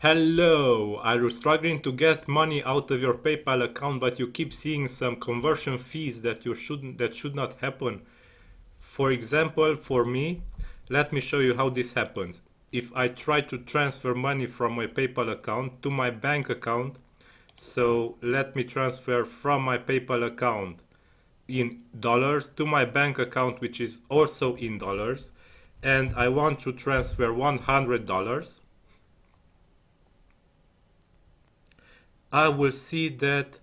Hello, are you struggling to get money out of your PayPal account, but you keep seeing some conversion fees that should not happen? For example, for me, let me show you how this happens. If I try to transfer money from my PayPal account to my bank account, so let me transfer from my PayPal account in dollars to my bank account, which is also in dollars, and I want to transfer $100. I will see that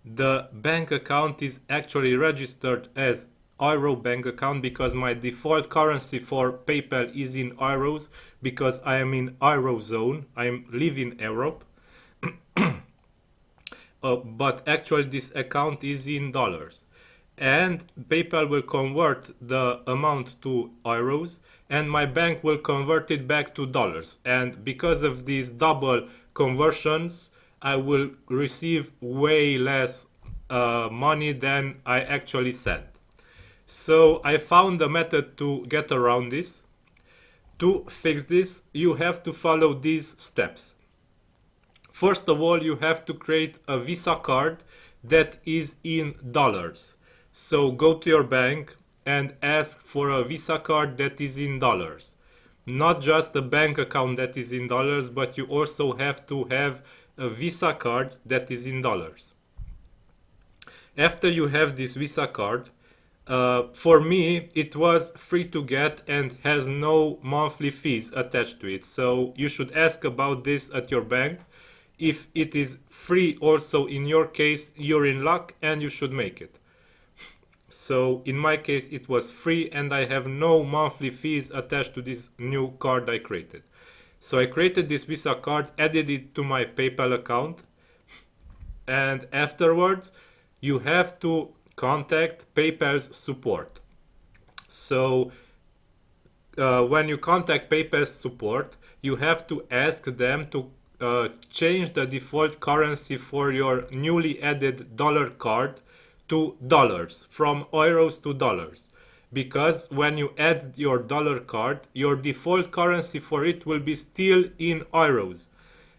the bank account is actually registered as euro bank account because my default currency for PayPal is in euros because I am in eurozone. I live in Europe. But actually this account is in dollars. And PayPal will convert the amount to euros and my bank will convert it back to dollars. And because of these double conversions, I will receive way less money than I actually sent. So I found a method to get around this. To fix this, you have to follow these steps. First of all, you have to create a Visa card that is in dollars. So go to your bank and ask for a Visa card that is in dollars. Not just a bank account that is in dollars, but you also have to have a Visa card that is in dollars. After you have this Visa card, for me it was free to get and has no monthly fees attached to it. So you should ask about this at your bank. If it is free also in your case, you're in luck and you should make it. So in my case it was free and I have no monthly fees attached to this new card I created. So I created this Visa card, added it to my PayPal account, and afterwards you have to contact PayPal's support. So when you contact PayPal's support, you have to ask them to change the default currency for your newly added dollar card to dollars, from euros to dollars. Because when you add your dollar card, your default currency for it will be still in euros.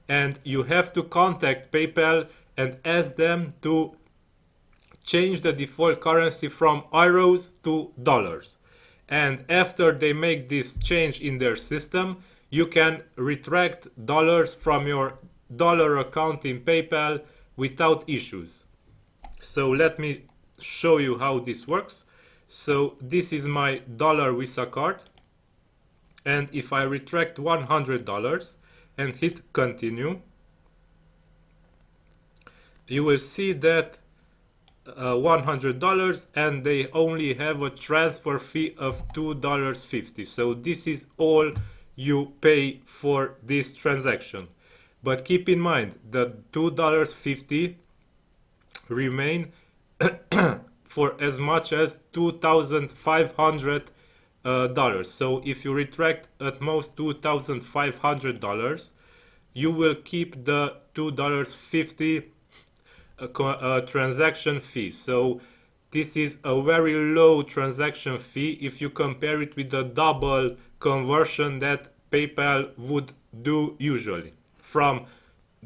And you have to contact PayPal and ask them to change the default currency from euros to dollars. And after they make this change in their system, you can retract dollars from your dollar account in PayPal without issues. So let me show you how this works. So this is my dollar Visa card, and if I retract $100 and hit continue, you will see that $100 and they only have a transfer fee of $2.50. So this is all you pay for this transaction. But keep in mind that $2.50 remain for as much as $2,500. So if you retract at most $2,500, you will keep the $2.50 transaction fee. So this is a very low transaction fee if you compare it with the double conversion that PayPal would do usually, from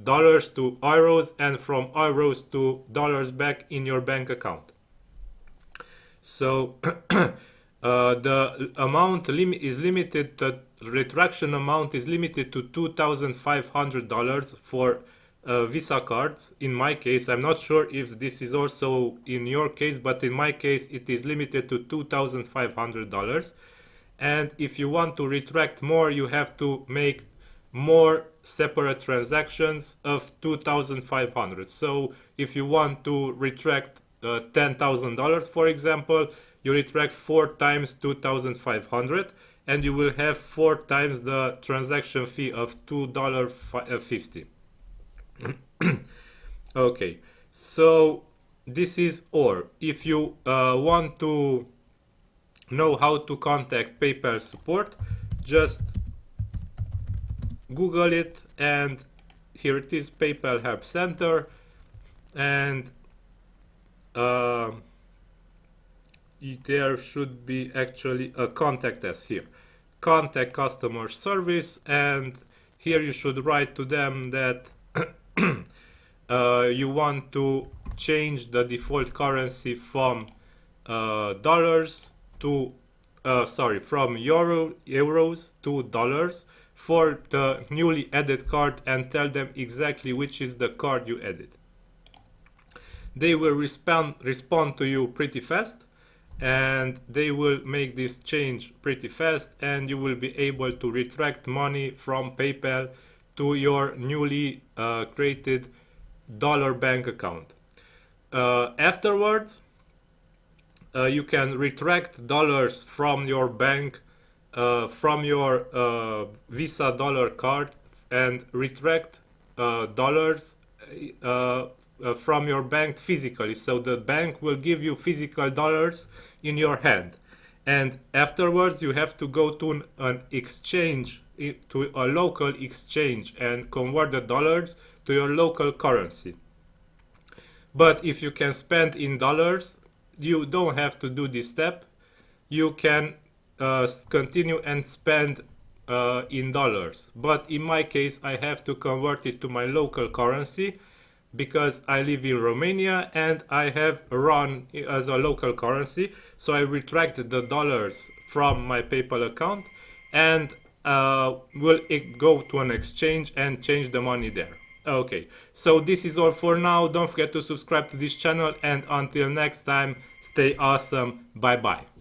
dollars to euros and from euros to dollars back in your bank account. So the amount is limited, the retraction amount is limited to $2,500 for Visa cards. In my case, I'm not sure if this is also in your case, but in my case it is limited to $2,500. And if you want to retract more, you have to make more separate transactions of $2,500. So if you want to retract $10,000, for example, you retract 4 times 2,500 and you will have 4 times the transaction fee of $2.50. Okay, so this is all. If you want to know how to contact PayPal support, just Google it, and here it is, PayPal Help Center, and there should be actually a contact us here, contact customer service, and here you should write to them that you want to change the default currency from dollars to from euros to dollars for the newly added card, and tell them exactly which is the card you added. They will respond to you pretty fast, and they will make this change pretty fast, and you will be able to retract money from PayPal to your newly created dollar bank account. Afterwards, you can retract dollars from your bank, from your Visa dollar card, and retract dollars from your bank physically. So the bank will give you physical dollars in your hand, and afterwards you have to go to an exchange, to a local exchange, and convert the dollars to your local currency. But if you can spend in dollars, you don't have to do this step. You can continue and spend in dollars. But in my case, I have to convert it to my local currency because I live in Romania and I have RON as a local currency. So I retract the dollars from my PayPal account and will go to an exchange and change the money there. Okay, so this is all for now. Don't forget to subscribe to this channel, and until next time, stay awesome. Bye bye.